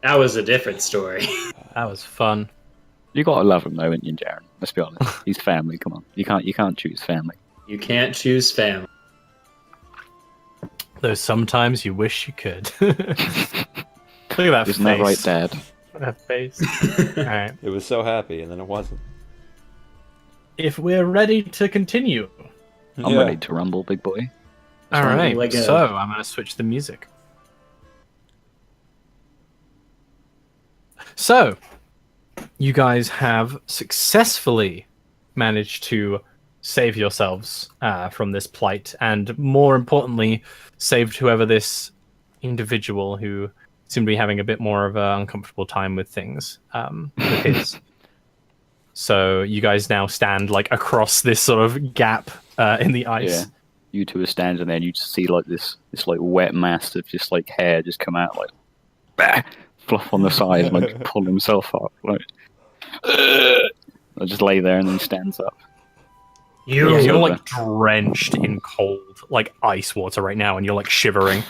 That was a different story. That was fun. You gotta love him though, ain't you, Jarren? Let's be honest. He's family. Come on, you can't choose family. You can't choose family. Though sometimes you wish you could. Look at that Isn't face. that right, Dad? That face. Alright. It was so happy, and then it wasn't. If we're ready to continue. I'm ready to rumble, big boy. Alright, like a- so I'm going to switch the music. So, you guys have successfully managed to save yourselves from this plight, and more importantly, saved whoever this individual who seemed to be having a bit more of an uncomfortable time with things with his. So you guys now stand like across this sort of gap in the ice. Yeah. You two are standing there, and you just see like this like wet mass of just like hair just come out, like bah, fluff on the side, like pull himself up, like. I just lay there, and then he stands up. Yeah, you're over. like drenched in cold, like ice water right now, and you're like shivering.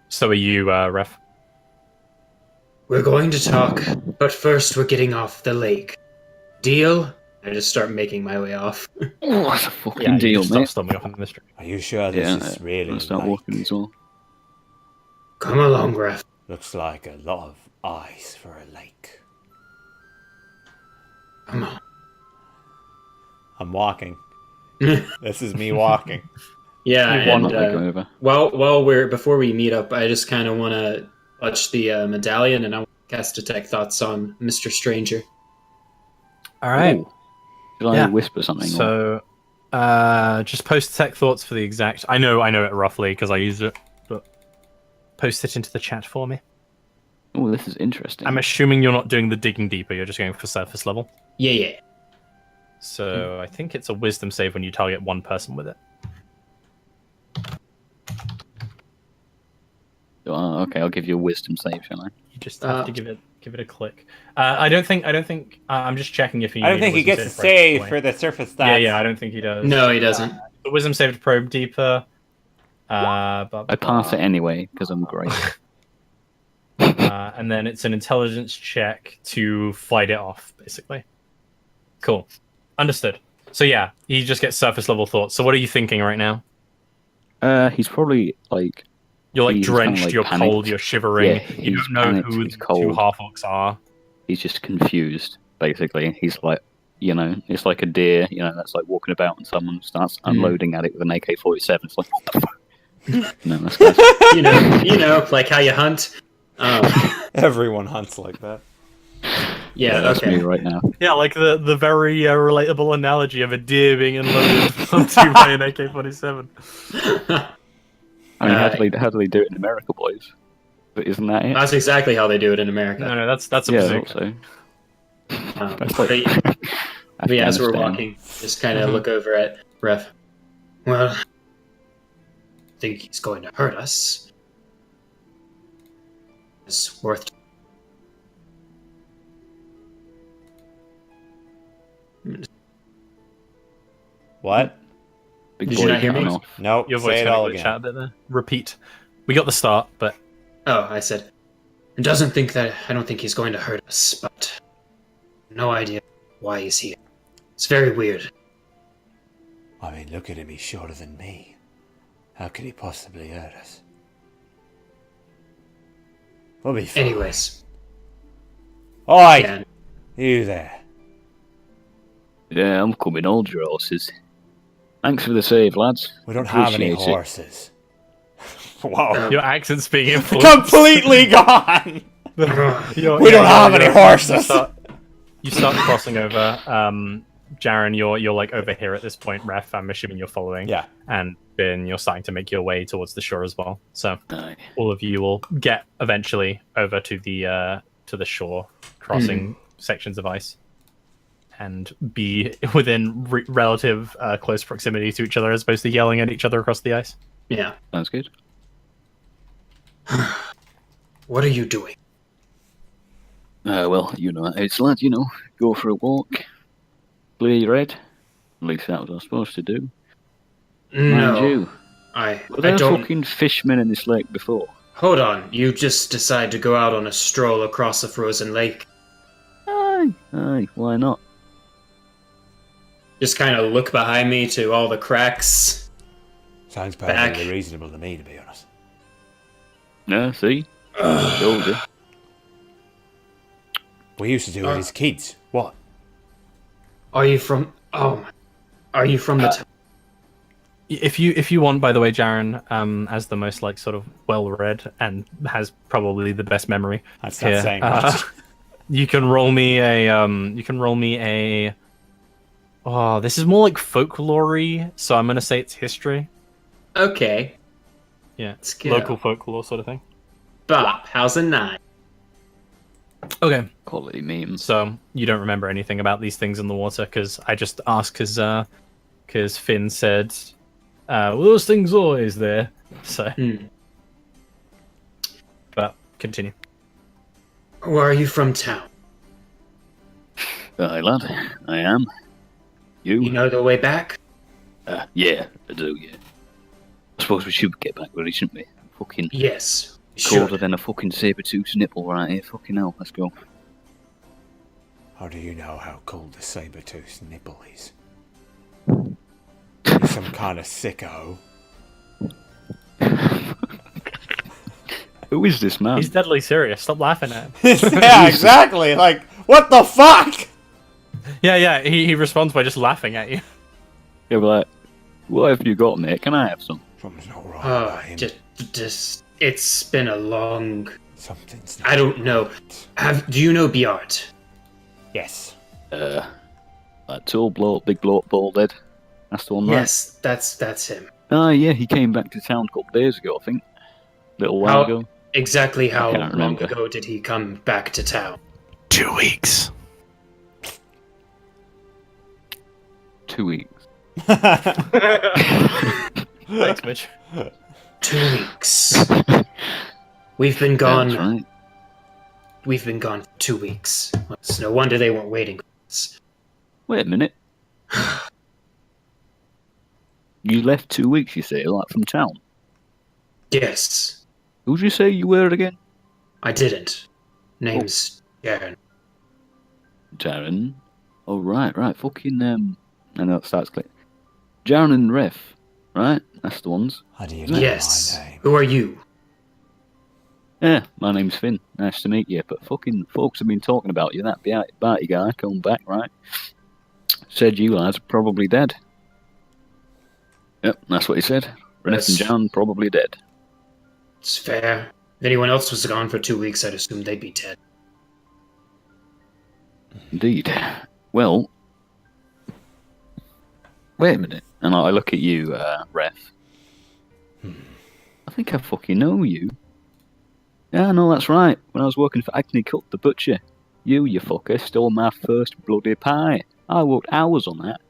So are you, Ref? We're going to talk, but first we're getting off the lake. Deal? I just start making my way off. Oh, that's a fucking Yeah, you deal, just start mate. stumbling off in the mystery. Are you sure this Yeah, is really I'll start like, walking as well. Come along, Ref. looks like a lot of ice for a lake? Come on. I'm walking. This is me walking. Yeah, You want and to go over? before we meet up, I just kind of want to touch the medallion, and I want to cast Detect Thoughts on Mr. Stranger. All right. Ooh. Should I Yeah. whisper something? or- So, just post tech thoughts for the exact. I know it roughly because I use it, but post it into the chat for me. Oh, this is interesting. I'm assuming you're not doing the digging deeper. You're just going for surface level. Yeah. So I think it's a wisdom save when you target one person with it. Okay, I'll give you a wisdom save, shall I? You just have to give it a click. I don't think. I'm just checking if he. I don't think he gets a save for the surface stats. Yeah, I don't think he does. No, he doesn't. The wisdom save to probe deeper. I pass it anyway because I'm great. And then it's an intelligence check to fight it off, basically. Cool. Understood. So yeah, he just gets surface level thoughts. So what are you thinking right now? He's probably like. You're like He's kinda, drenched, like, you're panicked. cold, you're shivering. Yeah, You he's don't know panicked, who he's the cold. two half orcs are. He's just confused, basically. He's like, it's like a deer, that's like walking about and someone starts unloading at it with an AK-47. It's like, what the fuck? That's good. you know, like how you hunt. Everyone hunts like that. Yeah, That's okay. me right now. Yeah, like the very relatable analogy of a deer being unloaded onto by an AK-47. I mean, how do they do it in America, boys? But isn't that it? That's exactly how they do it in America. No, that's a Yeah, bazooka. also. That's But yeah, as we're Afghanistan. walking, just kind of look over at Ref. Well, I think he's going to hurt us. It's worth. What? Big Did boy you not hear me? coming off. Nope. Your voice say it kind all of again. chat a bit there. Repeat. We got the start, but Oh, I said. I don't think he's going to hurt us, but no idea why he's here. It's very weird. I mean, look at him. He's shorter than me. How could he possibly hurt us? We'll be fine. Anyways, Oi! yeah, You there. Yeah, I'm coming. Hold your horses. Thanks for the save, lads. We don't have any Appreciate it. horses. Whoa. your accent's being influenced. Completely gone! We We don't have any horses! You start crossing over. Jarren, you're like over here at this point. Ref, I'm assuming you're following. Yeah. And Ben, you're starting to make your way towards the shore as well. So Aye. all of you will get eventually over to the shore, crossing sections of ice, and be within relative close proximity to each other, as opposed to yelling at each other across the ice. yeah. Sounds good. What are you doing? Well, it's lad, go for a walk, clear your head. At least that was what I was supposed to do. Mind No, you, I were there don't. fucking fishmen in this lake before? Hold on, you just decide to go out on a stroll across a frozen lake. Aye, why not? Just kind of look behind me to all the cracks. Sounds Back. perfectly reasonable to me, to be honest. Yeah, see? Told you. We used to do it as kids. What? Are you from... Oh my... Are you from the town? If you want, by the way, Jarren, as the most like sort of well-read and has probably the best memory. That's not here, saying much. You can roll me a. Oh, this is more like folklore-y, so I'm gonna say it's history. Okay. Yeah, Let's go. local folklore sort of thing. Bop, how's a 9? Okay, Quality memes. so you don't remember anything about these things in the water because I just asked because Finn said, well, those things always there. So, but continue. Where are you from town? Aye, lad. I am. You know the way back? Yeah, I do, yeah. I suppose we should get back ready, shouldn't we? Fucking Yes. colder Sure. than a fucking saber-tooth nipple right here. Fucking hell, let's go. How do you know how cold the saber-toothed nipple is? You're some kind of sicko. Who is this man? He's deadly serious. Stop laughing at him. Yeah, exactly. Like, what the fuck? Yeah. He responds by just laughing at you. Yeah, but like, what have you got, mate? Can I have some? Something's not right about him. Just... It's been a long... Something's I don't know. Do you know Bjart? Yes. That tall bloke, big bloke, bald head. That's the one, right? Yes, that's him. Ah, yeah, he came back to town a couple of days ago, I think. A little while ago. Exactly how can't long remember. ago did he come back to town? 2 weeks. 2 weeks. Thanks, Mitch. 2 weeks. We've been gone. That's right. We've been gone for 2 weeks. It's no wonder they weren't waiting for us. Wait a minute. You left 2 weeks, you say, like from town? Yes, Who'd you say you were again? I didn't. Name's Jarren. Jarren. Oh, right. Fucking, I know it starts clicking. Jarren and Ref, right? That's the ones. How do you know Yes. my name? Who are you? Yeah, my name's Finn. Nice to meet you. But fucking folks have been talking about you. That Barty guy come back, right? Said you lads are probably dead. Yep, that's what he said. Ref and That's- Jarren probably dead. It's fair. If anyone else was gone for 2 weeks, I'd assume they'd be dead. Indeed. Well, wait a minute. And I look at you, Ref. I think I fucking know you. Yeah, no, that's right. When I was working for Agni Cut the Butcher, you fucker, stole my first bloody pie. I worked hours on that.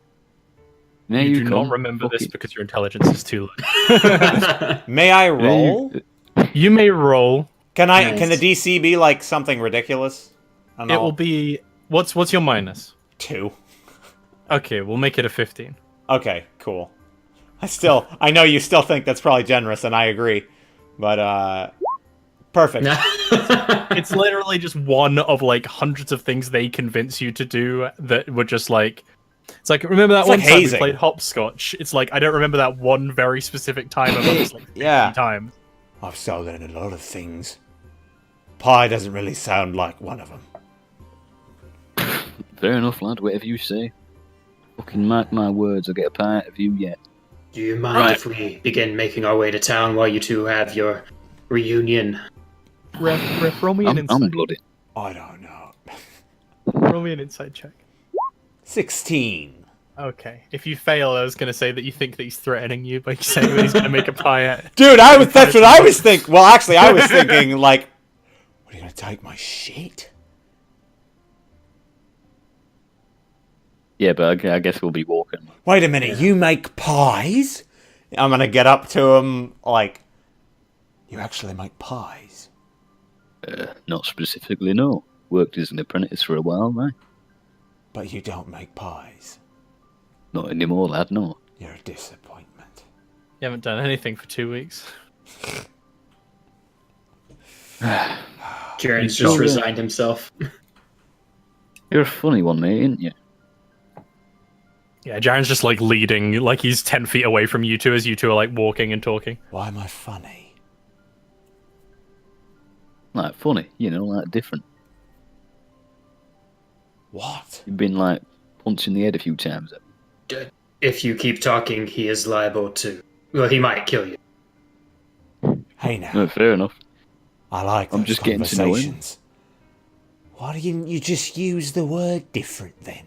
There You do come, not remember this fucking- because your intelligence is too low. May I there roll? You may roll. Can I? Yes. Can the DC be like something ridiculous? I don't It know. will be what's your minus? 2. Okay, we'll make it a 15. Okay, cool. I know you still think that's probably generous, and I agree. But, perfect. It's literally just one of like hundreds of things they convince you to do that were just like. It's like, remember that It's one like time hazing. we played hopscotch? It's like, I don't remember that one very specific time of us like 50 Yeah. times. I've stolen a lot of things. Pie doesn't really sound like one of them. Fair enough, lad. Whatever you say. Fucking mark my words, I'll get a pie out of you yet. Do you mind Right. if we begin making our way to town while you two have your reunion? Ref, roll me an I'm insight. bloody. I don't know. Roll me an insight check. 16. Okay. If you fail, I was going to say that you think that he's threatening you by saying that he's going to make a pie at. Dude, that's what I was thinking. Well, actually, I was thinking, like, what are you going to take my shit? Yeah, but I guess we'll be walking. Wait a minute, you make pies? I'm going to get up to him, like, you actually make pies? Not specifically, no. Worked as an apprentice for a while, right? But you don't make pies. Not anymore, lad, no. You're a disappointment. You haven't done anything for 2 weeks. Jarren's just Yeah. resigned himself. You're a funny one, mate, ain't you? Yeah, Jarren's just like leading, like he's 10 feet away from you two as you two are like walking and talking. Why am I funny? Like funny, like different. What? You've been like punched in the head a few times. If you keep talking, he is liable to. Well, he might kill you. Hey now, No, fair enough. I like those I'm just getting to know him. conversations. Why didn't you just use the word different then?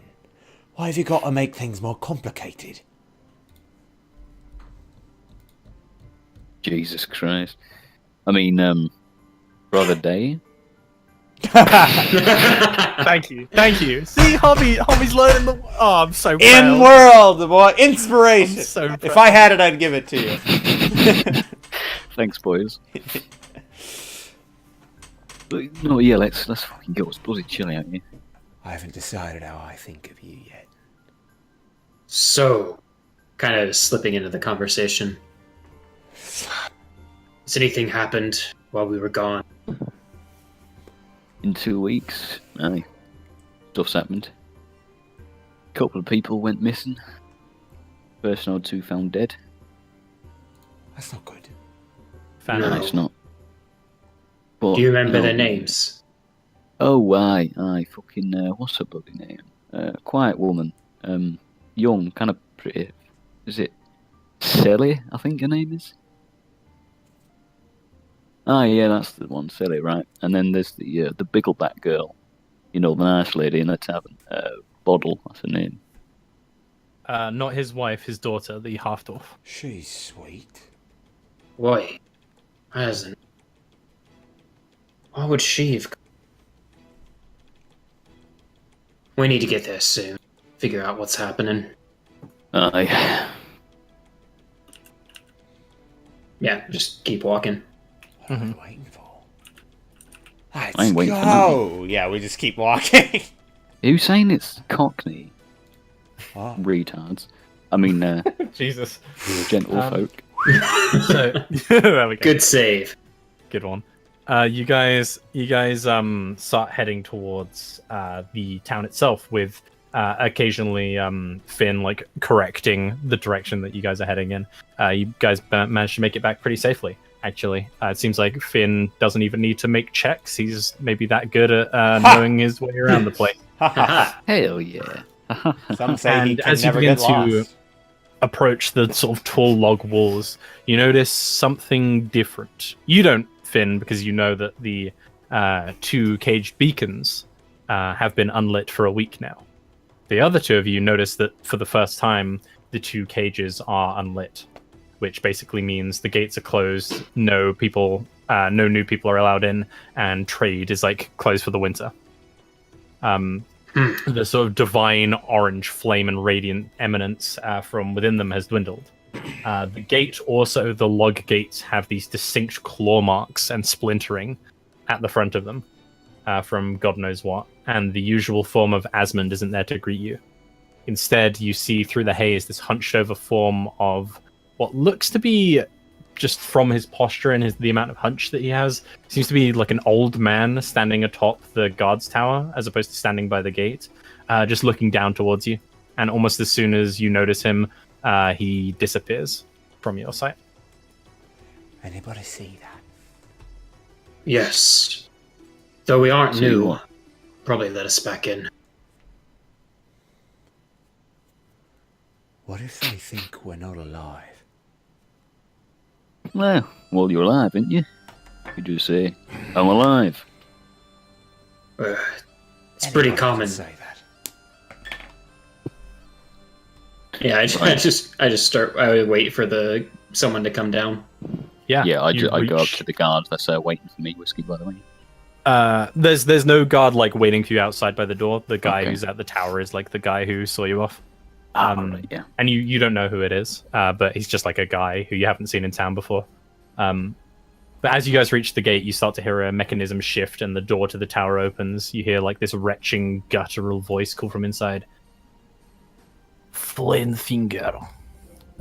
Why have you got to make things more complicated? Jesus Christ. I mean, brother Day. Thank you. See, Hobby's learning the. Oh, I'm so proud. In world, boy, inspiration. I'm so If proud. I had it, I'd give it to you. Thanks, boys. But, no, yeah, let's fucking go. It's bloody chilly out here. I haven't decided how I think of you yet. So, kind of slipping into the conversation. Has anything happened while we were gone? In 2 weeks, aye, stuff's happened. A couple of people went missing. Person or two found dead. That's not good. Fan No. No, it's not. But, Do you remember know, their names? Oh, aye, fucking, what's her bloody name? Quiet woman. Young, kind of pretty. Is it Sally, I think her name is? Ah, yeah, that's the one, Sally, right. And then there's the Biggleback girl. The nice lady in the tavern. Boddle, that's her name. Not his wife, his daughter, the half-dwarf. She's sweet. Why? Hasn't. Why would she have? We need to get there soon. Figure out what's happening. Aye. Yeah, just keep walking. What are we waiting for? Let's I ain't waiting for go! Yeah, we just keep walking. Who's saying it's Cockney? What? Retards. I mean, Jesus. gentlefolk. So there we go. Good save. Good one. You guys start heading towards the town itself with occasionally Finn like correcting the direction that you guys are heading in. You guys managed to make it back pretty safely, actually. It seems like Finn doesn't even need to make checks. He's maybe that good at knowing his way around the place. Hell yeah. Some say he And can as you never begin get to lost. approach the sort of tall log walls, you notice something different. You don't, Finn, because you know that the 2 caged beacons have been unlit for a week now. The other 2 of you notice that for the first time, the 2 cages are unlit, which basically means the gates are closed, no new people are allowed in, and trade is like closed for the winter. The sort of divine orange flame and radiant eminence from within them has dwindled. The gate, also the log gates, have these distinct claw marks and splintering at the front of them from God knows what, and the usual form of Asmund isn't there to greet you. Instead, you see through the haze this hunched over form of what looks to be, just from his posture and the amount of hunch that he has, seems to be like an old man standing atop the guard's tower as opposed to standing by the gate, just looking down towards you. And almost as soon as you notice him, he disappears from your sight. Anybody see that? Yes. Though we aren't See new, what? probably let us back in. What if they think we're not alive? Well, you're alive, aren't you? You do say, I'm alive. It's pretty Anybody can common. say that. Yeah, I wait for someone to come down. Yeah, I you go up reach- to the guard that's waiting for me, whiskey, by the way. There's no guard like waiting for you outside by the door. The guy Okay. who's at the tower is like the guy who saw you off. Right, yeah. And you don't know who it is, but he's just like a guy who you haven't seen in town before. But as you guys reach the gate, you start to hear a mechanism shift and the door to the tower opens. You hear like this retching, guttural voice call from inside. Flame Finger,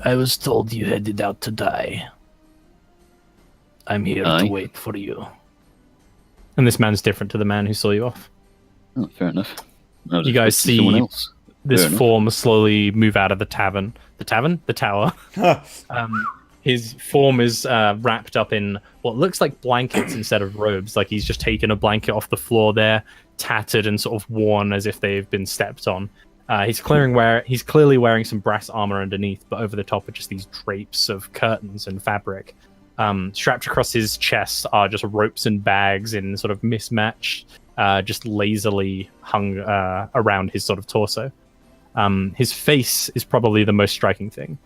I was told you headed out to die. I'm here to Aye. wait for you. And this man's different to the man who saw you off. Oh, fair enough. I was You guys expecting someone see else. this Fair enough. form slowly move out of the tavern. The tavern? The tower. His form is wrapped up in what looks like blankets instead of robes. Like he's just taken a blanket off the floor there, tattered and sort of worn as if they've been stepped on. He's clearly wearing some brass armor underneath, but over the top are just these drapes of curtains and fabric. Strapped across his chest are just ropes and bags in sort of mismatched, just lazily hung around his sort of torso. His face is probably the most striking thing.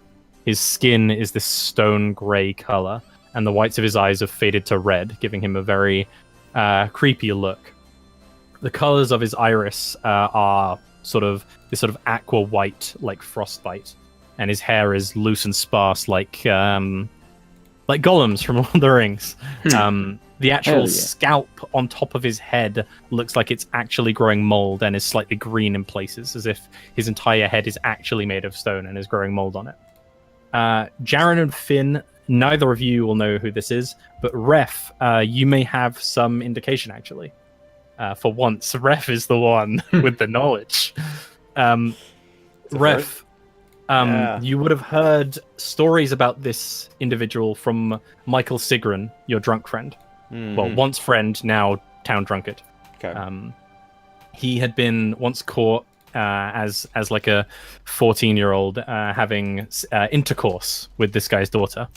His skin is this stone grey color, and the whites of his eyes have faded to red, giving him a very creepy look. The colors of his iris are sort of this sort of aqua white, like frostbite, and his hair is loose and sparse, like Gollum's from Lord of the Rings. The actual scalp on top of his head looks like it's actually growing mold and is slightly green in places, as if his entire head is actually made of stone and is growing mold on it. Jarren and Finn, neither of you will know who this is, but Ref, you may have some indication actually. For once, Ref is the one with the knowledge. Ref, you would have heard stories about this individual from Michael Sigrun, your drunk friend. Mm-hmm. Well, once friend, now town drunkard. Okay. He had been once caught as like a 14-year-old having intercourse with this guy's daughter.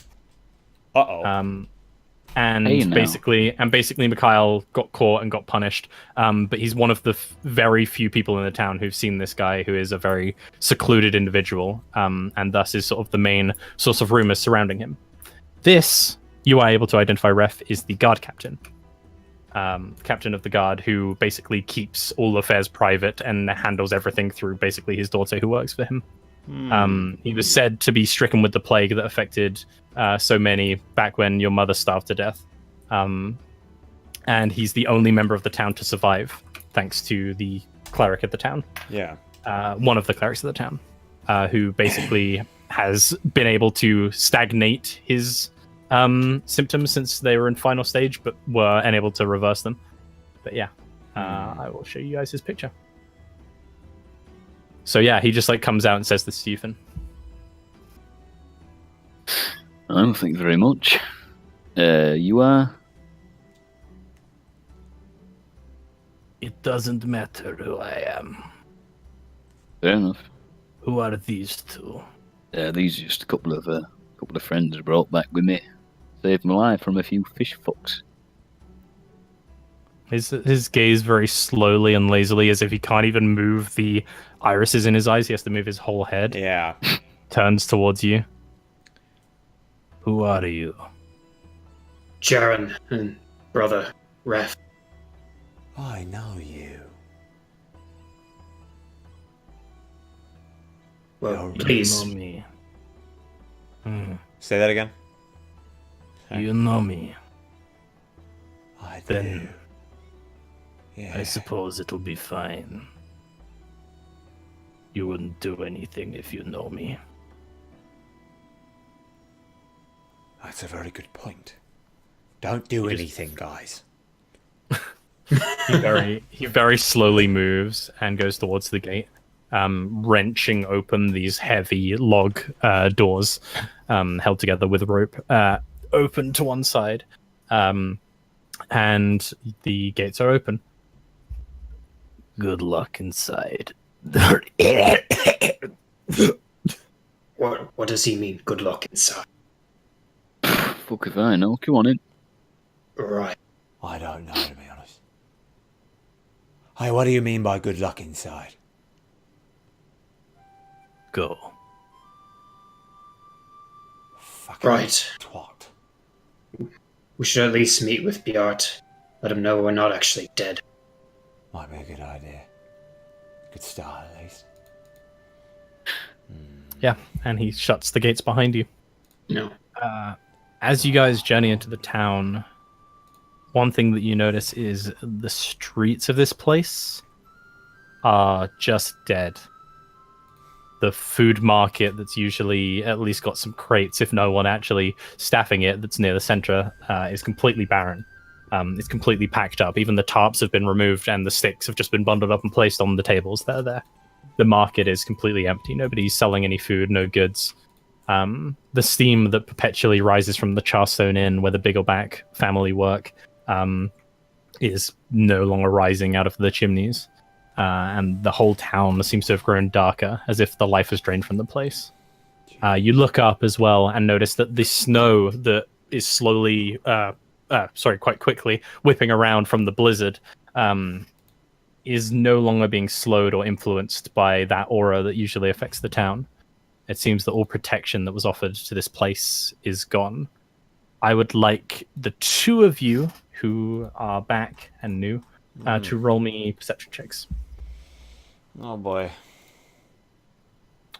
And basically Mikhail got caught and got punished. But he's one of the very few people in the town who've seen this guy, who is a very secluded individual, and thus is sort of the main source of rumors surrounding him. This, you are able to identify, Ref, is the guard captain. Captain of the guard, who basically keeps all affairs private and handles everything through basically his daughter who works for him. He was said to be stricken with the plague that affected so many back when your mother starved to death. And he's the only member of the town to survive, thanks to the cleric of the town. Yeah. One of the clerics of the town, who basically has been able to stagnate his symptoms since they were in final stage, but were unable to reverse them. But yeah, I will show you guys his picture. So yeah, he just like comes out and says this to you, Finn. I don't think very much. You are? It doesn't matter who I am. Fair enough. Who are these two? These are just a couple of friends I brought back with me. Saved my life from a few fish fucks. His gaze very slowly and lazily, as if he can't even move the irises in his eyes. He has to move his whole head. Yeah. Turns towards you. Who are you? Jarren and brother Ref. I know you. Well, You please. know me. Say that again. You know me. I Then- do. Yeah. I suppose it'll be fine. You wouldn't do anything if you know me. That's a very good point. Don't do anything, guys. He very slowly moves and goes towards the gate, wrenching open these heavy log doors, held together with rope, open to one side, and the gates are open. Good luck inside. What does he mean? Good luck inside. Fuck if I know. Come on in. Right. I don't know, to be honest. Hey, what do you mean by good luck inside? Go. Fucking Right. twat. We should at least meet with Bjart. Let him know we're not actually dead. Might be a good idea. Good start, at least. Yeah, and he shuts the gates behind you. No. As you guys journey into the town, one thing that you notice is the streets of this place are just dead. The food market that's usually at least got some crates, if no one actually staffing it, that's near the center, is completely barren. It's completely packed up. Even the tarps have been removed, and the sticks have just been bundled up and placed on the tables that are there. The market is completely empty. Nobody's selling any food, no goods. The steam that perpetually rises from the Charstone Inn, where the Biggleback family work, is no longer rising out of the chimneys. And the whole town seems to have grown darker, as if the life has drained from the place. You look up as well and notice that the snow that is slowly, quite quickly, whipping around from the blizzard, is no longer being slowed or influenced by that aura that usually affects the town. It seems that all protection that was offered to this place is gone. I would like the two of you who are back and new to roll me perception checks. Oh boy.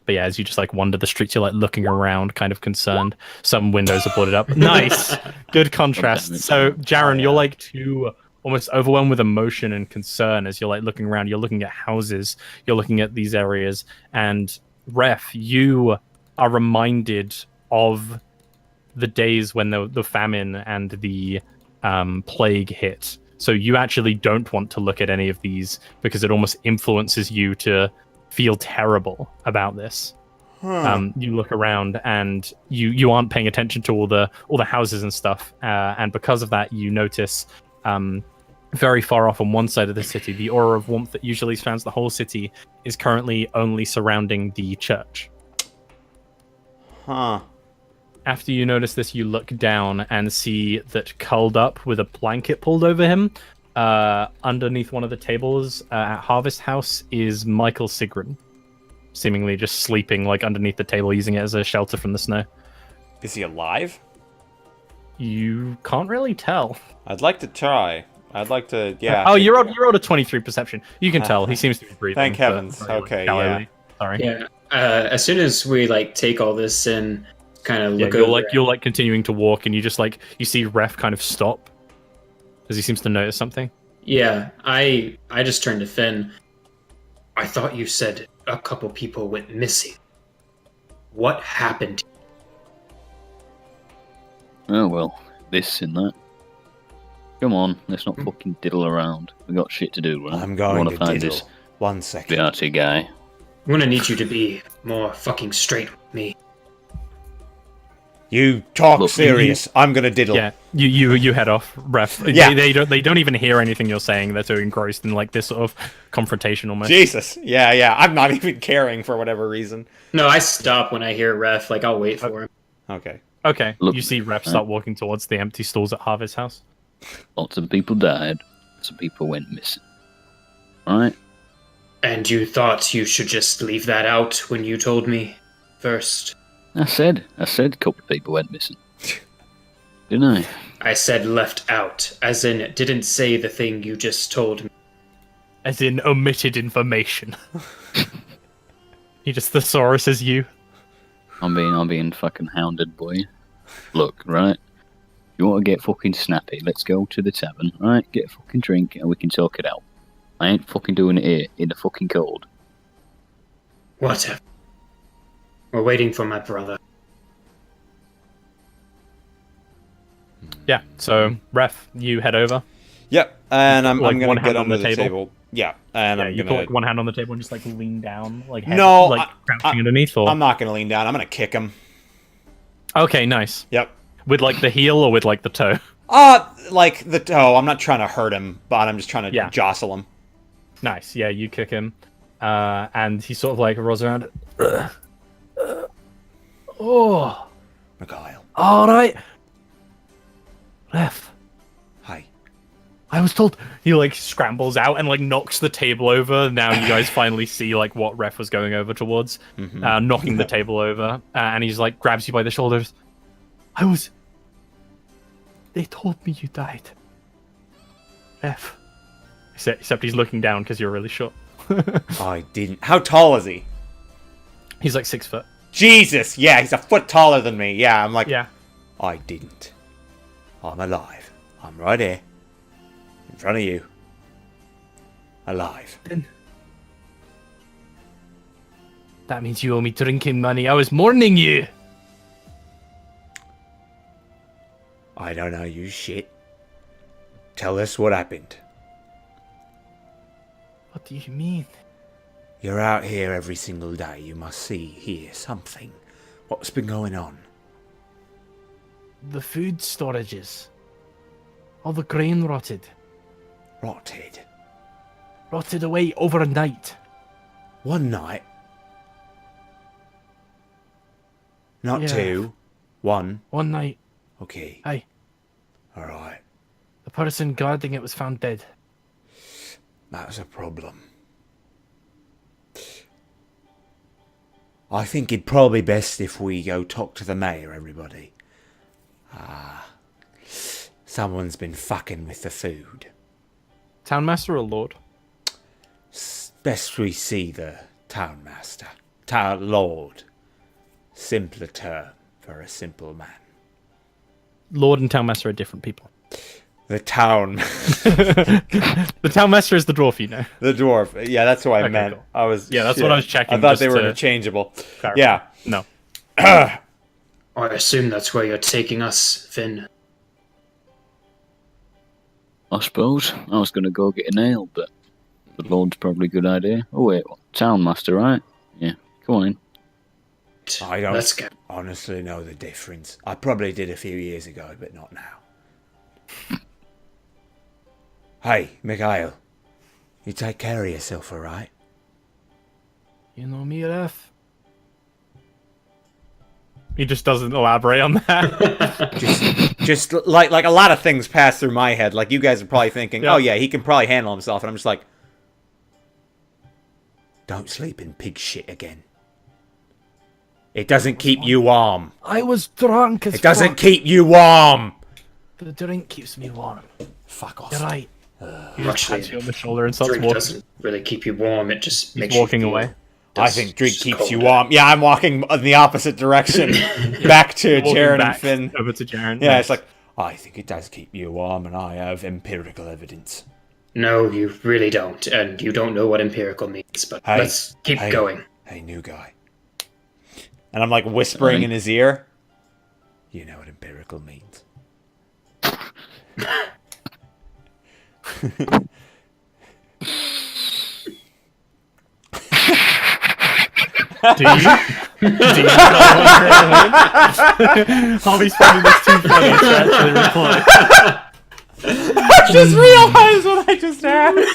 But yeah, as you just like wander the streets, you're like looking around, kind of concerned. Some windows are boarded up. Nice, good contrast. So, Jarren, you're like too almost overwhelmed with emotion and concern as you're like looking around. You're looking at houses, you're looking at these areas, and Ref, you are reminded of the days when the famine and the plague hit. So you actually don't want to look at any of these because it almost influences you to feel terrible about this. You look around and you aren't paying attention to all the houses and stuff, and because of that, you notice very far off on one side of the city, the aura of warmth that usually surrounds the whole city is currently only surrounding the church. After you notice this, you look down and see that curled up with a blanket pulled over him, underneath one of the tables at Harvest House, is Michael Sigrid, seemingly just sleeping like underneath the table, using it as a shelter from the snow. Is he alive? You can't really tell. I'd like to try. I'd like to, yeah. Oh, you rolled a 23 perception. You can tell. He seems to be breathing. Thank heavens. But, Okay, yeah. Sorry. Yeah. As soon as we like take all this in, kind of look over, over. You're like continuing to walk, and you just like you see Ref kind of stop as he seems to notice something. Yeah, I just turned to Finn. I thought you said a couple people went missing. What happened? Oh well, this and that. Come on, let's not fucking diddle around. We got shit to do. Right? I'm going to find diddle. this 1 second. Beate guy. I'm gonna need you to be more fucking straight with me. You talk Look, serious. I'm gonna diddle. Yeah, you head off, Ref. Yeah. They don't even hear anything you're saying. They're so engrossed in like this sort of confrontation almost. Jesus. Yeah. I'm not even caring for whatever reason. No, I stop when I hear Ref. Like, I'll wait for him. Okay. Okay, Look, you see Ref start walking towards the empty stalls at Harvest House. Lots of people died. Some people went missing. Right? And you thought you should just leave that out when you told me first? I said a couple of people went missing. Didn't I? I said left out, as in didn't say the thing you just told me. As in omitted information. He just thesauruses you. I'm being fucking hounded, boy. Look, right? You want to get fucking snappy? Let's go to the tavern, right? Get a fucking drink and we can talk it out. I ain't fucking doing it here in the fucking cold. Whatever. We're waiting for my brother. Yeah, so Ref, you head over. Yep. And I'm Like, one gonna hand get on under the the table? table. Yeah. And Yeah, I'm you gonna. put like one hand on the table and just like lean down, like head, No, like crouching underneath. Or I'm not gonna lean down. I'm gonna kick him. okay, nice. Yep. With like the heel or with like the toe? Like the toe. I'm not trying to hurt him, but I'm just trying to jostle him. Nice. Yeah, you kick him, and he sort of like rolls around. Oh, Mikhail. all right. Ref, Hi. I was told. He like scrambles out and like knocks the table over. Now you guys finally see like what Ref was going over towards, knocking the table over, and he's like grabs you by the shoulders. They told me you died. Ref. Except he's looking down because you're really short. I didn't. How tall is he? He's like 6 foot. Jesus. Yeah, he's a foot taller than me. Yeah, I'm like. Yeah. I didn't. I'm alive. I'm right here. In front of you. Alive. That means you owe me drinking money. I was mourning you. I don't know you shit. Tell us what happened. What do you mean? You're out here every single day. You must see, hear something. What's been going on? The food storages. All the grain rotted. Rotted. Rotted away overnight. One night? Not Yeah. 2. 1. One night, Okay. aye, Alright. the person guarding it was found dead. That's a problem. I think it'd probably best if we go talk to the mayor, everybody. Someone's been fucking with the food. Townmaster or Lord? Best we see the townmaster. Town lord. Simpler term for a simple man. Lord and Townmaster are different people. The town. The Townmaster is the dwarf, you know. The dwarf. Yeah, that's what I Okay, meant. cool. I was. Yeah, that's what I was checking, I thought just they were to interchangeable. clarify. Yeah. No. I assume that's where you're taking us, Finn. I suppose. I was going to go get a nail, but the Lord's probably a good idea. Oh, wait. Townmaster, right? Yeah. Come on in. I don't Let's go. honestly know the difference. I probably did a few years ago, but not now. Hey, Mikhail. You take care of yourself, alright? You know me, Ref? He just doesn't elaborate on that. Just like a lot of things pass through my head. Like you guys are probably thinking, Yeah. oh yeah, he can probably handle himself. And I'm just like, don't sleep in pig shit again. It doesn't keep you warm. I was drunk as It doesn't fuck. keep you warm. The drink keeps me warm. Fuck off. You're right. He just pats you on the shoulder and starts Drink walking. doesn't really keep you warm. It just makes walking you feel away. I just- think drink just keeps you cold. warm. Yeah, I'm walking in the opposite direction. Back to Walking Jarren and back Finn. over to Jarren. Yeah, Nice. it's like, I think it does keep you warm, and I have empirical evidence. No, you really don't, and you don't know what empirical means. But Hey, let's keep hey, going. Hey, new guy. And I'm like whispering in his ear. You know what empirical means. Do you? Do you know Harvey's finding this too funny to actually reply. I just realized what I just asked.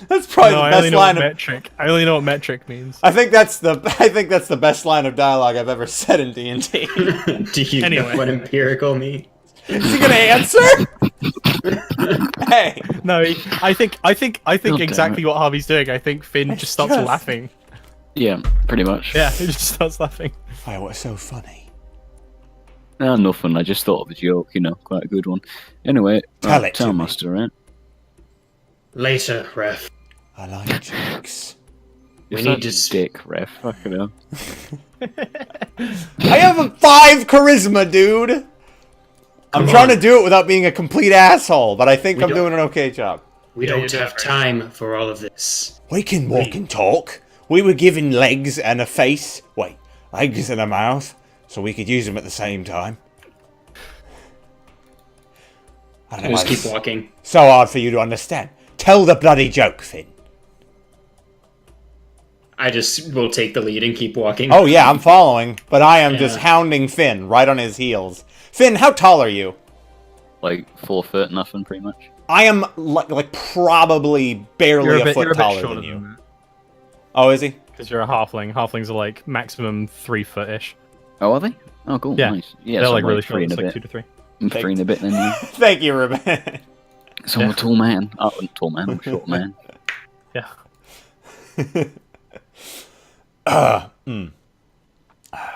That's probably No, the I best only know line what of. metric. I only know what metric means. I think that's the best line of dialogue I've ever said in D&D. Do you Anyway. know what empirical means? Is he gonna answer? Hey, No, I think damn exactly it. what Harvey's doing. I think Finn just starts just- laughing. Yeah, pretty much. Yeah, he just starts laughing. oh, what's so funny? No, nothing. I just thought of a joke, quite a good one. Anyway, Tell it to me. Townmaster, right? Later, Ref. I like jokes. We You're need such to a dick, ref. Fucking hell. I have a 5 charisma, dude. I'm trying to do it without being a complete asshole, but I think I'm don't- doing an okay job. We don't have time for all of this. We can walk and talk. We were given legs and a face. Wait, legs and a mouth, so we could use them at the same time. I don't know Just why keep it's walking. so hard for you to understand. Tell the bloody joke, Finn. I just will take the lead and keep walking. Oh yeah, I'm following, but I am just Yeah. hounding Finn right on his heels. Finn, how tall are you? Like 4 foot, nothing, pretty much. I am like probably barely a foot taller than you. Oh, is he? Because you're a halfling. Halflings are like maximum 3 foot-ish. Oh, are they? Oh, cool. Yeah. Nice. Yeah, They're so like I'm really 3 short. and It's a like bit. 2 to 3. I'm 3 and a bit then. Yeah. Thank you, Ruben. So I'm a tall man. Oh, I'm a tall man. I'm a short man. Yeah.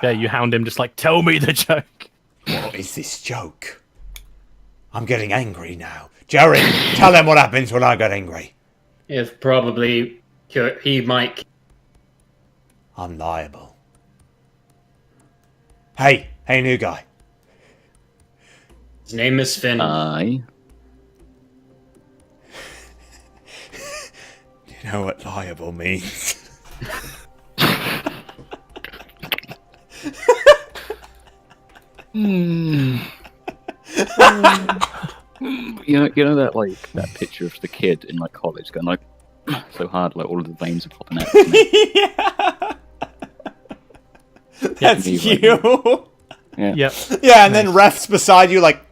Yeah, you hound him just like, tell me the joke. What is this joke? I'm getting angry now. Jarren, tell them what happens when I get angry. If probably he might. I'm liable. Hey, new guy. His name is Finn. Aye. Do you know what liable means? You know that like that picture of the kid in like college going like so hard, like all of the veins are popping out. Yeah. That's Anyway. you. Yeah. Yep. Yeah, and then Ref's beside you, like,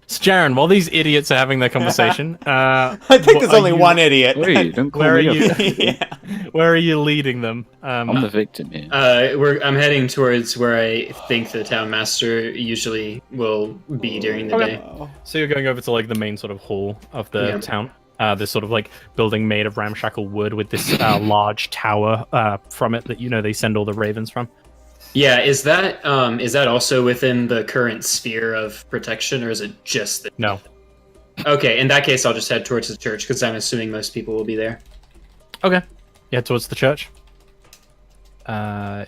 So, Jarren, while these idiots are having their conversation, I think there's only one idiot. Wait, don't call Where are me you? up. Yeah. Where are you leading them? I'm the victim here. I'm heading towards where I think the town master usually will be during the Okay. day. So you're going over to like the main sort of hall of the Yeah. town. This sort of like building made of ramshackle wood with this large tower from it that they send all the ravens from. Yeah, is that also within the current sphere of protection, or is it just the... No. Okay, in that case, I'll just head towards the church, because I'm assuming most people will be there. Okay. Yeah, towards the church.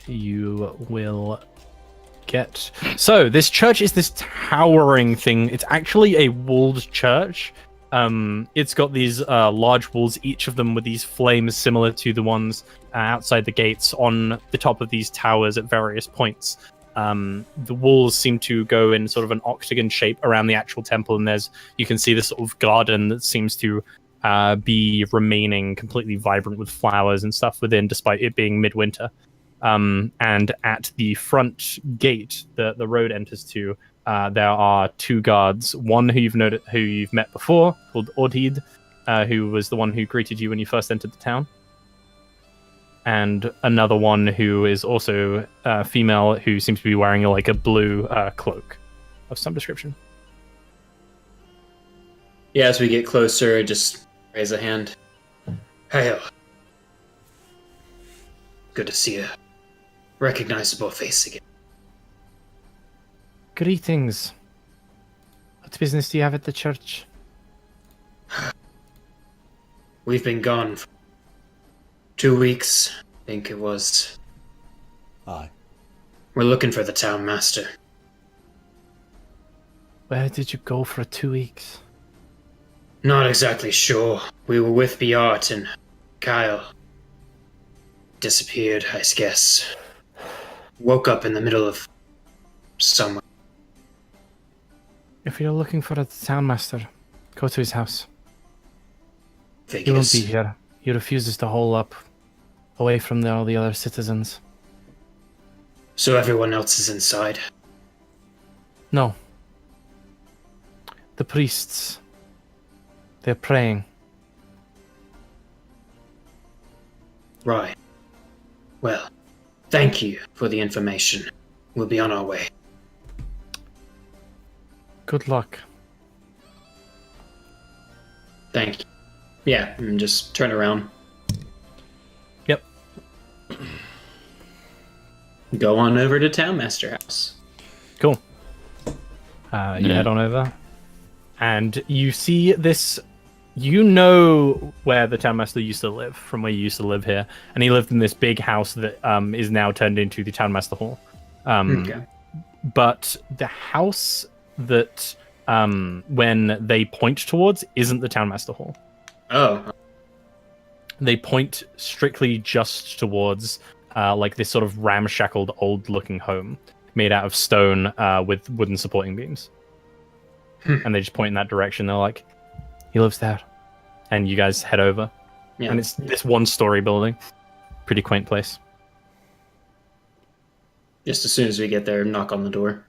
You will get... So, this church is this towering thing. It's actually a walled church. It's got these large walls, each of them with these flames similar to the ones outside the gates on the top of these towers at various points. The walls seem to go in sort of an octagon shape around the actual temple, and you can see this sort of garden that seems to be remaining completely vibrant with flowers and stuff within, despite it being midwinter. And at the front gate that the road enters to, there are two guards. One who you've met before, called Ordid, who was the one who greeted you when you first entered the town. And another one who is also female, who seems to be wearing like a blue cloak of some description. Yeah, as we get closer, just raise a hand. Hail. Good to see a recognizable face again. Greetings. What business do you have at the church? We've been gone for 2 weeks, I think it was. Aye. We're looking for the town master. Where did you go for 2 weeks? Not exactly sure. We were with Beart and Kyle. Disappeared, I guess. Woke up in the middle of somewhere. If you're looking for a town master, go to his house. He Figures. won't be here. He refuses to hole up away from all the other citizens. So everyone else is inside. No. The priests. They're praying. Right. Well, thank you for the information. We'll be on our way. Good luck. Thank you. Yeah, and just turn around. Yep. Go on over to Townmaster House. Cool. You head on over, and you see this. You know where the townmaster used to live from where you used to live here, and he lived in this big house that is now turned into the townmaster hall. Okay. But the house that when they point towards isn't the townmaster hall. Oh. They point strictly just towards like this sort of ramshackled old-looking home made out of stone with wooden supporting beams. And they just point in that direction. They're like, he lives there. And you guys head over. Yeah. And it's this one-story building. Pretty quaint place. Just as soon as we get there, knock on the door.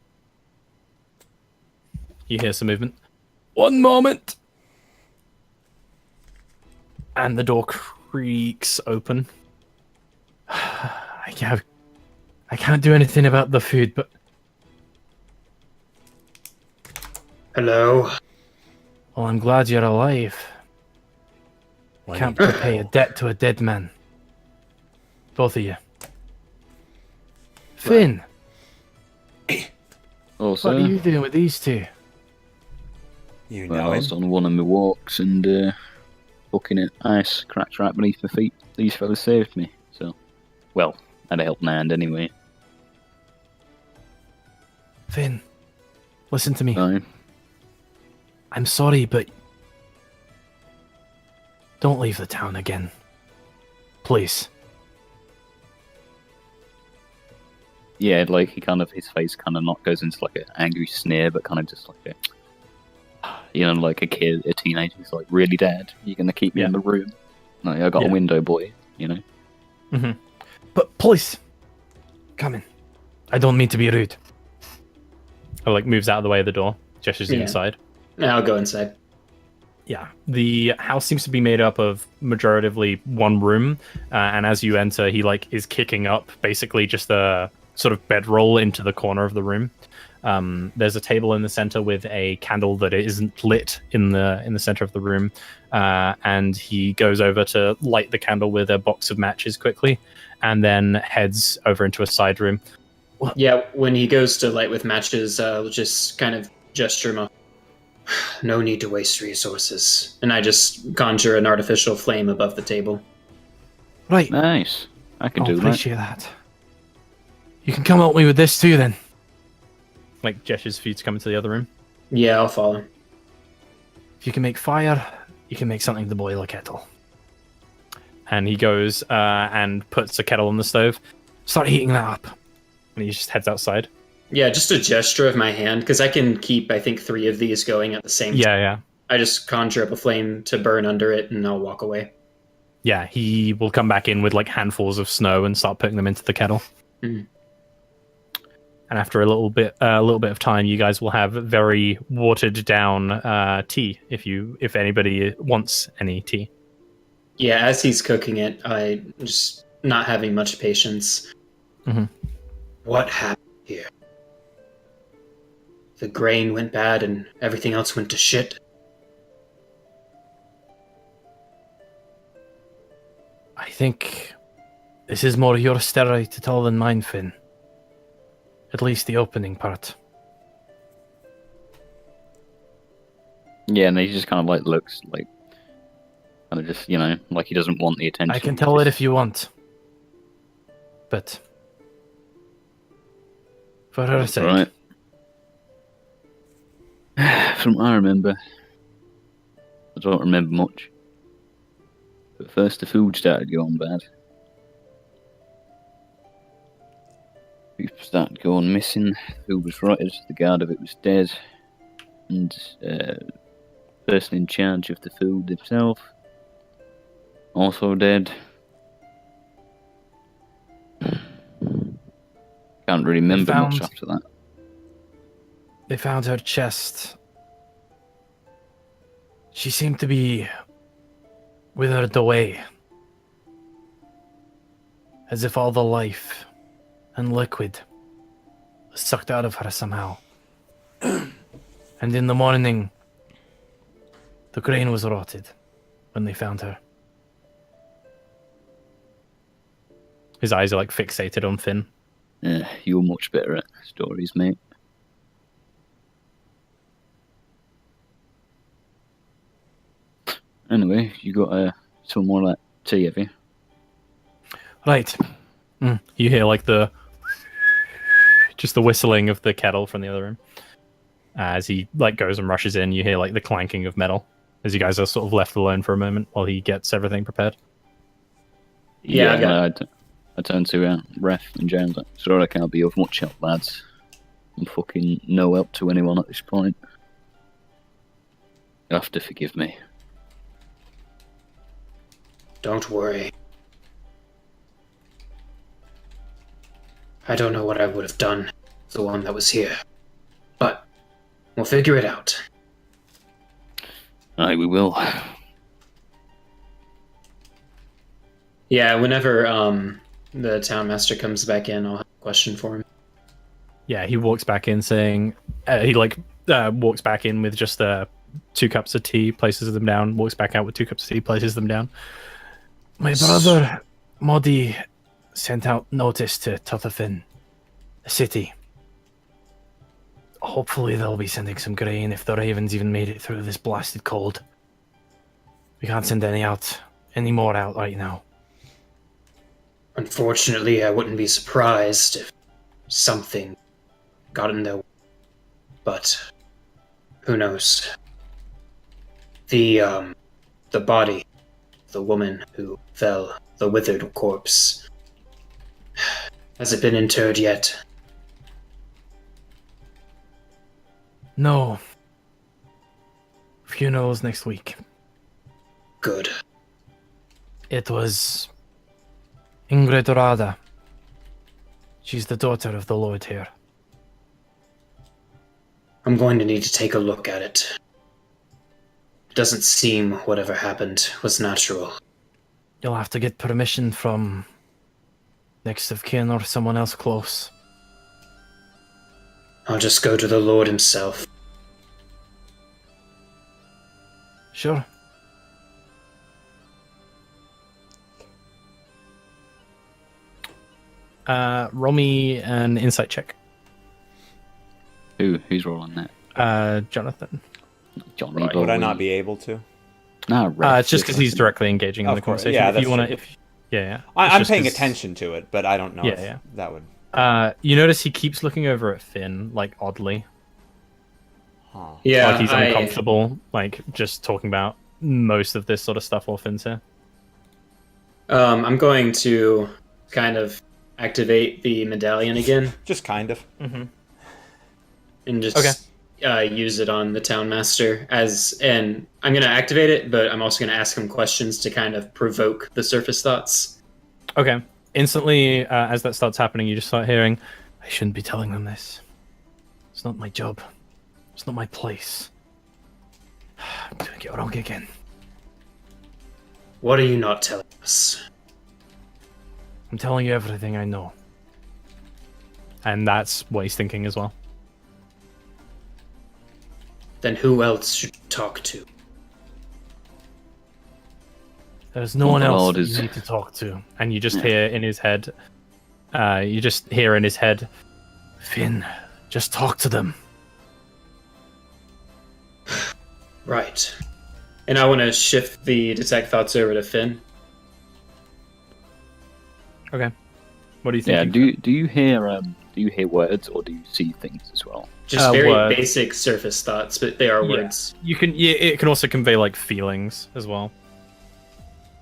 You hear some movement. One moment! And the door creaks open. I can't do anything about the food, but Hello? well, I'm glad you're alive. Can't repay a debt to a dead man. Both of you. Finn, Also, what are you doing with these two? You well, know I him. was on one of my walks and looking at ice cracked right beneath my feet. These fellas saved me, so... Well, I had a helping hand anyway. Finn, listen to me. Fine. I'm sorry, but don't leave the town again. Please. Yeah, like his face kind of not goes into like an angry sneer, but kind of just like like a kid, a teenager. He's like, "Really, Dad? You're gonna keep me in the room? Like, I got a window, boy. You know." Mm-hmm. But please, come in. I don't mean to be rude. Oh, like moves out of the way of the door, gestures inside. Yeah, I'll go inside. Yeah, the house seems to be made up of majoritively one room, and as you enter, he like is kicking up basically just a sort of bedroll into the corner of the room. There's a table in the center with a candle that isn't lit in the center of the room, and he goes over to light the candle with a box of matches quickly, and then heads over into a side room. Yeah, when he goes to light with matches, we'll just kind of gesture him up. No need to waste resources. And I just conjure an artificial flame above the table. Right. Nice. I can do that. Appreciate that. You can come help me with this too, then. Like gestures for you to come into the other room. Yeah, I'll follow. If you can make fire, you can make something to boil a kettle. And he goes and puts a kettle on the stove. Start heating that up. And he just heads outside. Yeah, just a gesture of my hand, because I can keep, I think, 3 of these going at the same time. Yeah. I just conjure up a flame to burn under it, and I'll walk away. Yeah, he will come back in with like handfuls of snow and start putting them into the kettle. Mm. And after a little bit of time, you guys will have very watered down tea if anybody wants any tea. Yeah, as he's cooking it, I just not having much patience. Mm-hmm. What happened here? The grain went bad and everything else went to shit. I think this is more your story to tell than mine, Finn. At least the opening part. Yeah, and he just kind of like looks like, kind of just like he doesn't want the attention. I can tell it if you want. But for her sake. Right. From what I remember, I don't remember much. But first the food started going bad. Food started going missing, food was rotted, the guard of it was dead, and the person in charge of the food himself, also dead. Can't really remember much after that. They found her chest. She seemed to be withered away. As if all the life and liquid was sucked out of her somehow. And in the morning, the grain was rotted when they found her. His eyes are like fixated on Finn. Yeah, you're much better at stories, mate. Anyway, you got some more like tea, have you? Right. You hear like just the whistling of the kettle from the other room. As he like goes and rushes in, you hear like the clanking of metal as you guys are sort of left alone for a moment while he gets everything prepared. Yeah, I turn to Ref and James. Like, sorry, I can't be of much help, lads. I'm fucking no help to anyone at this point. You'll have to forgive me. Don't worry. I don't know what I would have done, the one that was here. But we'll figure it out. Aye, we will. Yeah, whenever the town master comes back in, I'll have a question for him. Yeah, he walks back in saying, walks back in with just 2 cups of tea, places them down, walks back out with 2 cups of tea, places them down. My brother, Modi, sent out notice to Tutterfin, the city. Hopefully they'll be sending some grain if the ravens even made it through this blasted cold. We can't send any more out right now. Unfortunately, I wouldn't be surprised if something got in their way. But who knows? The body, the woman who fell, the withered corpse, has it been interred yet? No. Funeral's next week. Good. It was Ingrid Rada. She's the daughter of the Lord here. I'm going to need to take a look at it. It doesn't seem whatever happened was natural. You'll have to get permission from next of kin or someone else close. I'll just go to the Lord himself. Sure. Roll me an insight check. Who's rolling that? Jonathan. Johnny. Would I not be able to? No, It's just because he's directly engaging in Of the course, conversation. yeah, if you that's want true. to, yeah. I'm It's just paying 'cause- attention to it, but I don't know Yeah, if yeah. that would... You notice he keeps looking over at Finn, like oddly, Huh. Yeah, like he's uncomfortable, like just talking about most of this sort of stuff while Finn's here. I'm going to kind of activate the medallion again Just kind of. and just use it on the town master and I'm going to activate it, but I'm also going to ask him questions to kind of provoke the surface thoughts. Okay. Instantly, as that starts happening, you just start hearing, I shouldn't be telling them this. It's not my job. It's not my place. I'm doing it wrong again. What are you not telling us? I'm telling you everything I know. and that's what he's thinking as well. Then who else should you talk to? There's no one else Lord that is- you need to talk to. And you just hear in his head, Finn, just talk to them. Right. And I want to shift the detect thoughts over to Finn. okay. What do you think? Yeah. Do you hear words or do you see things as well? Just very words. basic surface thoughts, but they are Yeah. words. You can. Yeah, it can also convey like feelings as well.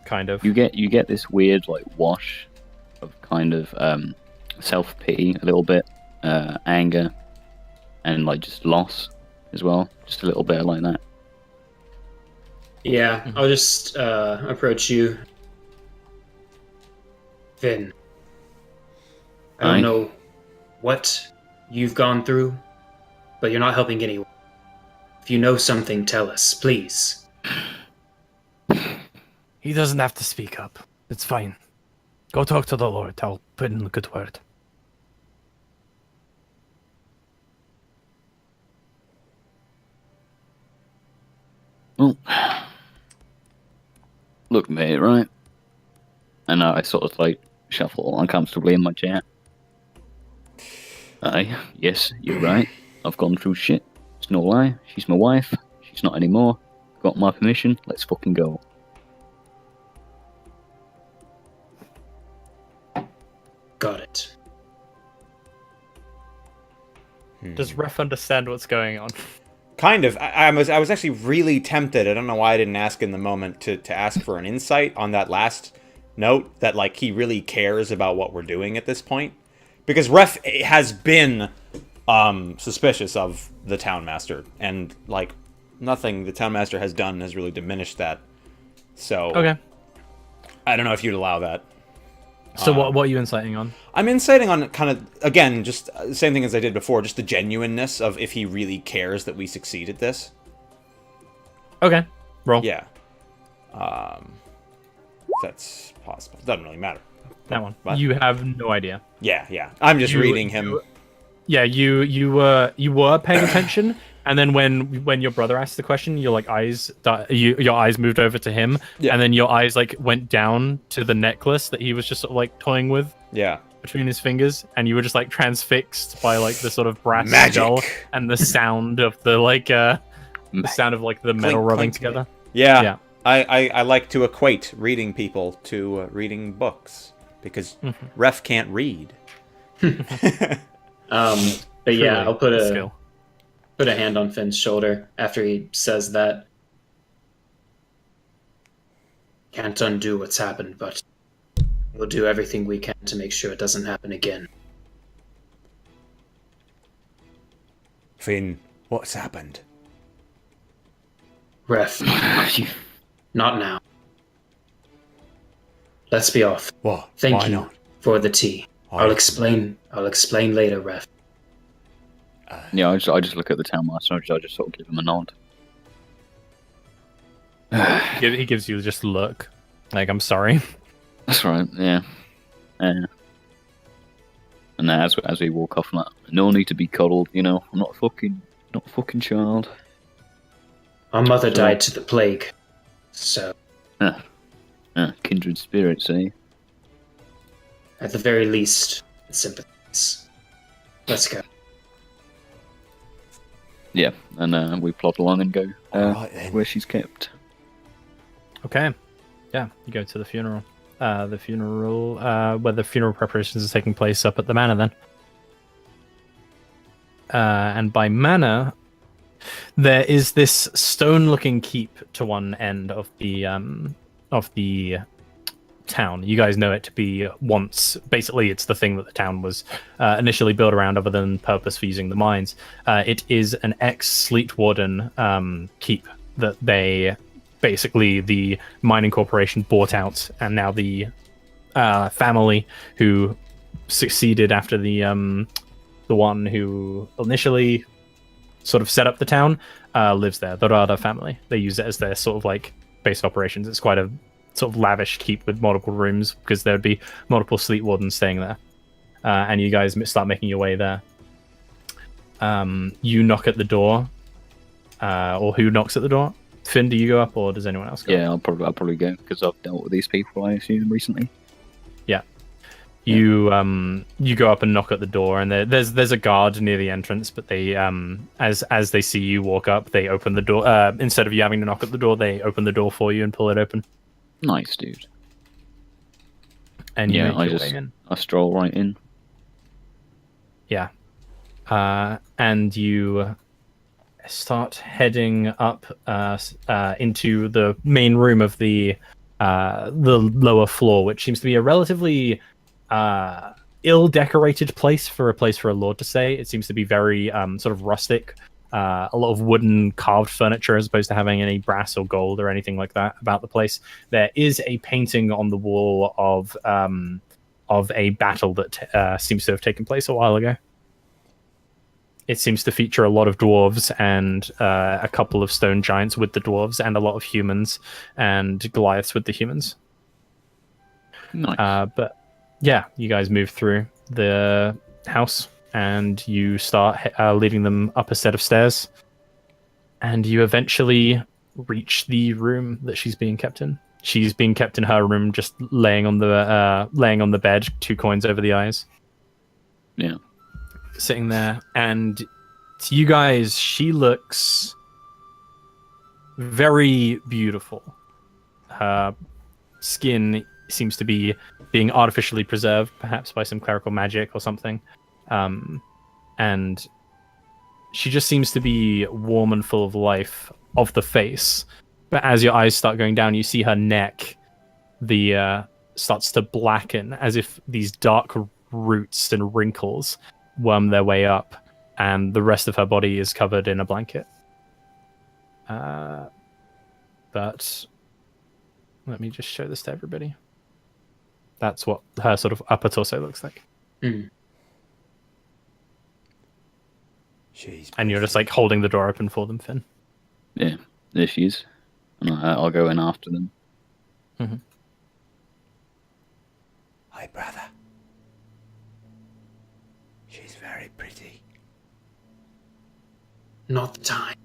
Kind of. You get this weird like wash of kind of self pity, a little bit, anger, and like just loss as well. Just a little bit like that. Yeah, I'll just approach you. Finn. I don't Aye. know what you've gone through, but you're not helping anyone. If you know something, tell us, please. He doesn't have to speak up. It's fine. Go talk to the Lord. I'll put in a good word. Well, look, mate, right? And I sort of like shuffle uncomfortably in my chair. Yes, you're right. I've gone through shit. It's no lie. She's my wife. She's not anymore. Got my permission. Let's fucking go. Got it. Does Ref understand what's going on? Kind of. I was actually really tempted. I don't know why I didn't ask in the moment to ask for an insight on that last note that like he really cares about what we're doing at this point, because Ref has been suspicious of the town master, and like nothing the town master has done has really diminished that. So Okay. I don't know if you'd allow that. So what are you inciting on? I'm inciting on kind of, again, just the same thing as I did before, just the genuineness of if he really cares that we succeed at this. Okay. Roll. Yeah. If that's possible. Doesn't really matter. That one. What? You have no idea. Yeah. I'm just reading him. You were paying attention, and then when your brother asked the question, your eyes moved over to him, Yeah. and then your eyes like went down to the necklace that he was just sort of like toying with Yeah. between his fingers, and you were just like transfixed by like the sort of brass Magic. skull and the sound of the the metal rubbing clink. together. Yeah. Yeah. I like to equate reading people to reading books, because Ref can't read. But yeah, Truly I'll put a a skill. hand on Finn's shoulder after he says that. Can't undo what's happened, but we'll do everything we can to make sure it doesn't happen again. Finn, What's happened? Ref, not now. Let's be off. What? Thank Why you not? for the tea. I'll explain later, Ref. Yeah, I just look at the town master. I just sort of give him a nod. He gives you just a look. Like, I'm sorry. That's right. Yeah. And as we walk off, I'm like, no need to be coddled. You know, I'm not a fucking child. Our mother died to the plague, so Kindred spirits, eh? at the very least, sympathies. Let's go. Yeah, and we plod along and go Alright then. where she's kept. Okay. Yeah, you go to the funeral. Where the funeral preparations are taking place up at the manor then. And by manor, there is this stone-looking keep to one end of the town. You guys know it to be once. Basically, it's the thing that the town was initially built around, other than purpose for using the mines. It is an ex-Sleet Warden keep that the mining corporation bought out, and now the family who succeeded after the one who initially sort of set up the town lives there. The Rada family. They use it as their sort of like base operations. It's quite a sort of lavish keep with multiple rooms because there would be multiple Sleet Wardens staying there. And you guys start making your way there. You knock at the door, or who knocks at the door? Finn, do you go up, or does anyone else go? Yeah, I'll probably go because I've dealt with these people, I assume, recently. Yeah. You go up and knock at the door, and there's a guard near the entrance, but they as they see you walk up, they open the door. Instead of you having to knock at the door, they open the door for you and pull it open. Nice, dude. And you make your way in. I stroll right in. Yeah. And you start heading up into the main room of the lower floor, which seems to be a relatively ill-decorated place for a lord to stay. It seems to be very sort of rustic. A lot of wooden carved furniture as opposed to having any brass or gold or anything like that about the place. There is a painting on the wall of a battle that seems to have taken place a while ago. It seems to feature a lot of dwarves and a couple of stone giants with the dwarves, and a lot of humans and Goliaths with the humans. Nice. But yeah, you guys move through the house and you start leading them up a set of stairs, and you eventually reach the room that she's being kept in. She's being kept in her room, just laying on the bed, 2 coins over the eyes. Yeah. Sitting there, and to you guys, she looks very beautiful. Her skin seems to be being artificially preserved, perhaps by some clerical magic or something. And she just seems to be warm and full of life of the face. But as your eyes start going down, you see her neck, starts to blacken, as if these dark roots and wrinkles worm their way up, and the rest of her body is covered in a blanket. But let me just show this to everybody. That's what her sort of upper torso looks like. Mm. And you're just like holding the door open for them, Finn. Yeah, there she is. And I'll go in after them. Mm-hmm. Hi, brother. She's very pretty. Not the time.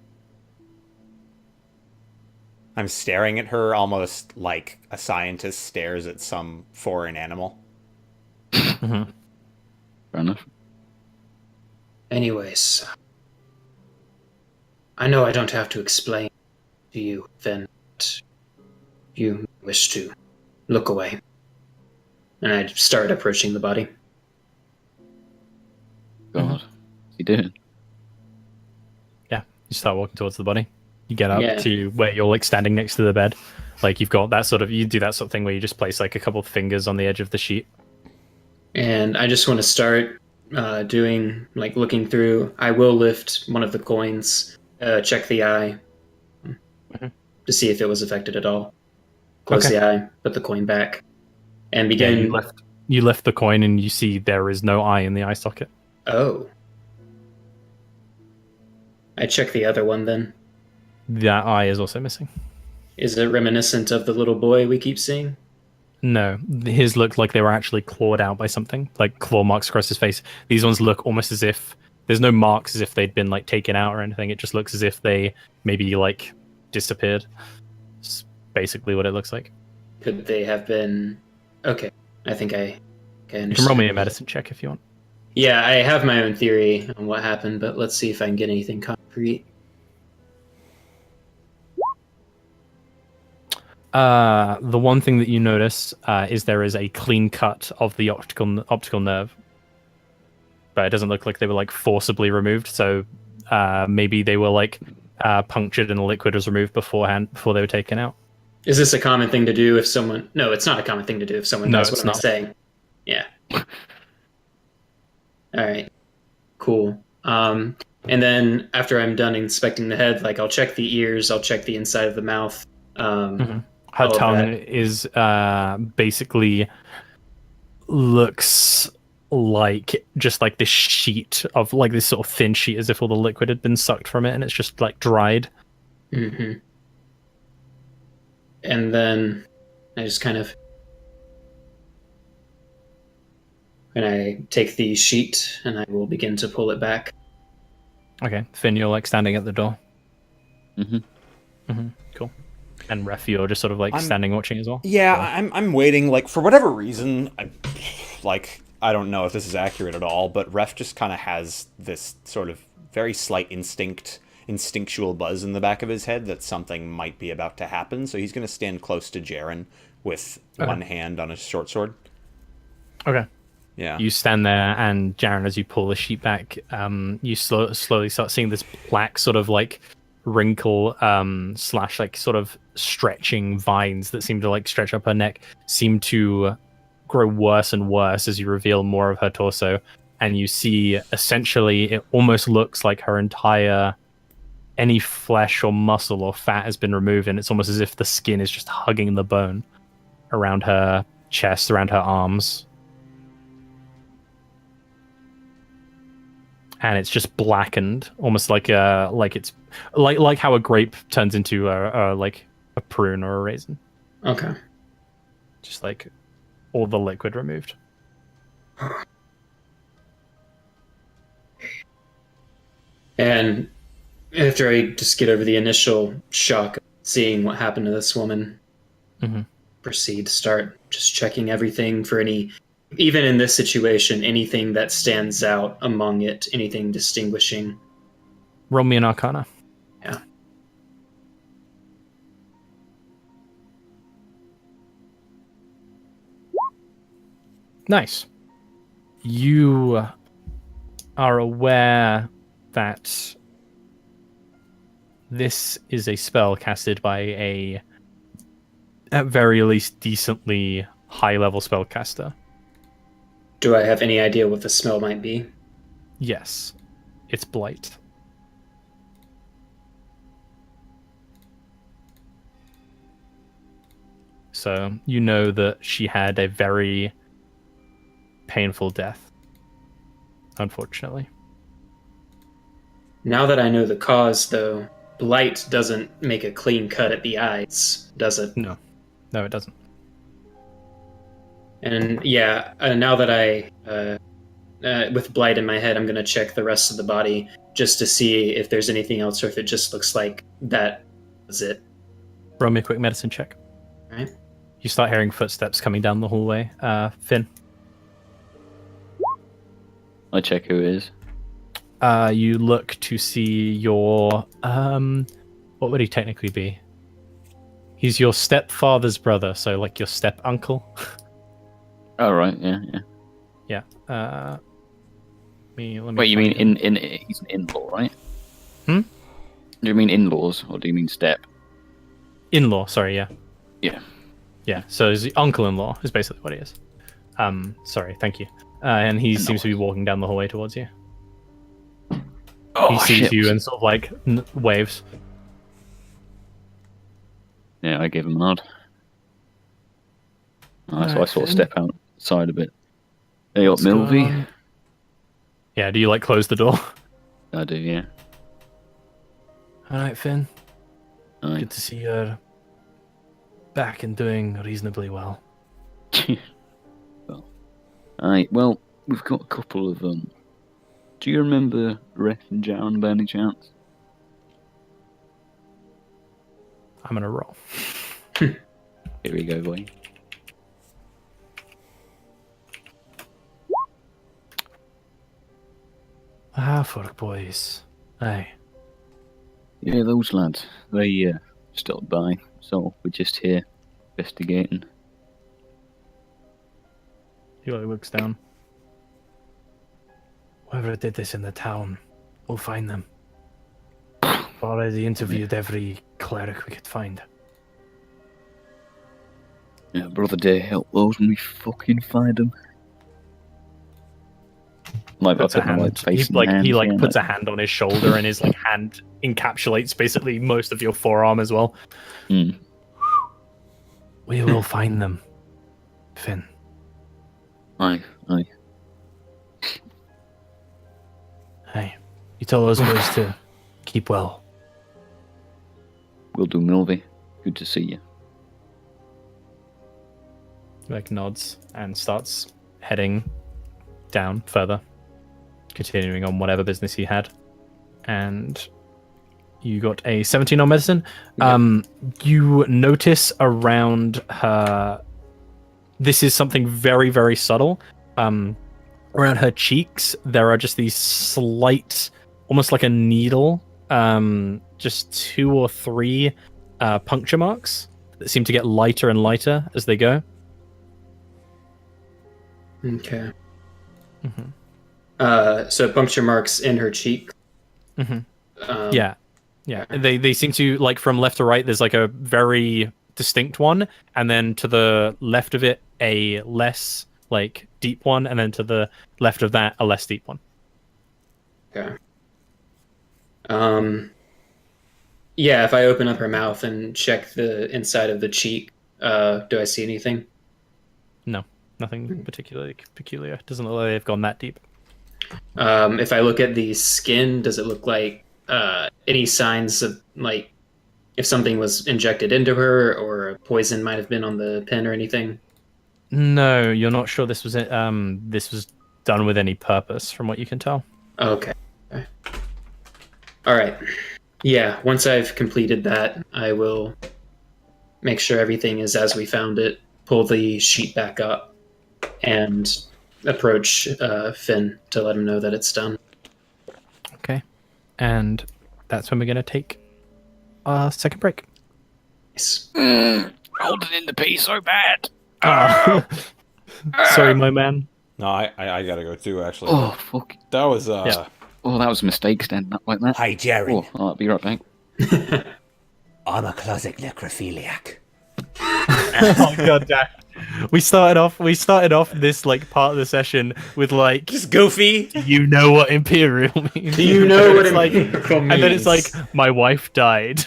I'm staring at her almost like a scientist stares at some foreign animal. Mm-hmm. Fair enough. Anyways, I know I don't have to explain to you, Finn, but you wish to look away. And I start approaching the body. God, what's he doing? Yeah, you start walking towards the body. You get up to where you're like standing next to the bed. Like you've got that sort of, you do that sort of thing where you just place like a couple of fingers on the edge of the sheet. And I just want to start doing, like looking through, I will lift one of the coins, check the eye to see if it was affected at all. Close the eye, put the coin back, and begin. Yeah, you lift the coin and you see there is no eye in the eye socket. Oh. I check the other one then. That eye is also missing. Is it reminiscent of the little boy we keep seeing? No, his looked like they were actually clawed out by something, like claw marks across his face. These ones look almost as if there's no marks as if they'd been like taken out or anything. It just looks as if they maybe like disappeared. It's basically what it looks like. Could they have been? Okay, I think I understand. You can roll me a medicine check if you want. Yeah, I have my own theory on what happened, but let's see if I can get anything concrete. The one thing that you notice is there is a clean cut of the optical nerve, but it doesn't look like they were like forcibly removed. So maybe they were like punctured and the liquid was removed beforehand before they were taken out. Is this a common thing to do if someone? No, it's not a common thing to do if someone No, does what it's I'm not. saying. Yeah. All right. Cool. And then after I'm done inspecting the head, like I'll check the ears, I'll check the inside of the mouth. Her all of tongue that. is basically looks like just like this sheet of like this sort of thin sheet as if all the liquid had been sucked from it and it's just like dried. Mm-hmm. And then I just kind of, and I take the sheet and I will begin to pull it back. Okay, Finn, you're like standing at the door. Mm-hmm. Cool. And Ref, you're just sort of like standing watching as well. Yeah, I'm waiting. Like for whatever reason, I don't know if this is accurate at all, but Ref just kind of has this sort of very slight instinctual buzz in the back of his head that something might be about to happen. So he's going to stand close to Jarren with one hand on his short sword. Okay. Yeah. You stand there, and Jarren, as you pull the sheet back, you slowly start seeing this black sort of like wrinkle / like sort of stretching vines that seem to like stretch up her neck seem to grow worse and worse as you reveal more of her torso, and you see essentially it almost looks like her entire any flesh or muscle or fat has been removed, and it's almost as if the skin is just hugging the bone around her chest, around her arms. And it's just blackened, almost like it's like how a grape turns into like a prune or a raisin. Okay. Just like all the liquid removed. And after I just get over the initial shock of seeing what happened to this woman, proceed to start just checking everything for any, even in this situation, anything that stands out among it, anything distinguishing. Roll me an Arcana. Yeah. Nice. You are aware that this is a spell casted by a, at very least, decently high-level spellcaster. Do I have any idea what the smell might be? Yes. It's blight. So you know that she had a very painful death, unfortunately. Now that I know the cause, though, blight doesn't make a clean cut at the eyes, does it? No, it doesn't. And yeah, now that I, with blight in my head, I'm going to check the rest of the body just to see if there's anything else or if it just looks like that was it. Roll me a quick medicine check. All right. You start hearing footsteps coming down the hallway. Finn? I check who it is. You look to see your... what would he technically be? He's your stepfather's brother, so like your step-uncle. Oh, right, yeah. Yeah. Let me Wait, you find mean him. he's an in-law, right? Hmm? Do you mean in-laws, or do you mean step? In-law, sorry, yeah. Yeah. Yeah, so he's the uncle-in-law is basically what he is. Sorry, thank you. And he seems to be walking down the hallway towards you. Oh, he sees shit. you and sort of like waves. Yeah, I gave him a nod. So I Alright, sort of Finn. step outside a bit. Hey up, What's going Milvy. on? Yeah, do you like close the door? I do, yeah. Alright, Finn. Aye. Good to see you're back and doing reasonably well. Aye, well, we've got a couple of Do you remember Ref and Jarren by any chance? I'm gonna roll. Here we go, boy. Fork boys. Aye. Yeah, those lads. They stopped by, so we're just here investigating. He like looks down. Whoever did this in the town, we'll find them. I've already interviewed every cleric we could find. Yeah, brother, dare help those when we fucking find them. Like, Puts I a put my hand. face in He hands, yeah, puts a hand on his shoulder, and his like hand encapsulates basically most of your forearm as well. Mm. We will find them, Finn. Aye. Hey, you tell those boys to keep well. Will do, Milvy. Good to see you. He like nods and starts heading down further, continuing on whatever business he had. And you got a 17 on medicine. Yep. You notice around her. This is something very, very subtle. Around her cheeks, there are just these slight, almost like a needle, just 2 or 3 puncture marks that seem to get lighter and lighter as they go. Okay. Mm-hmm. So puncture marks in her cheek. Mm-hmm. Yeah. They seem to, like, from left to right, there's like a very distinct one, and then to the left of it, a less like deep one, and then to the left of that, a less deep one. Okay. Yeah, if I open up her mouth and check the inside of the cheek, do I see anything? No, nothing particularly peculiar. Doesn't look like they've gone that deep. If I look at the skin, does it look like any signs of, like, if something was injected into her or a poison might have been on the pin or anything? No, you're not sure this was done with any purpose, from what you can tell. Okay. All right. Yeah, once I've completed that, I will make sure everything is as we found it, pull the sheet back up, and approach Finn to let him know that it's done. Okay. And that's when we're going to take our second break. Nice. Holding in the pee so bad. Sorry, my man. No, I gotta go too, actually. Oh, fuck. That was, Yeah. Oh, that was a mistake standing up like that. Hi, Jarren. Oh, I'll be right back. I'm a closet necrophiliac. Oh god damn. We started off this like part of the session with like, just goofy. you know what Imperial means. Do you know what It's like, Imperial means? and then it's like, my wife died.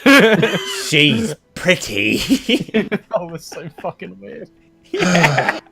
She's pretty. That was so fucking weird. It's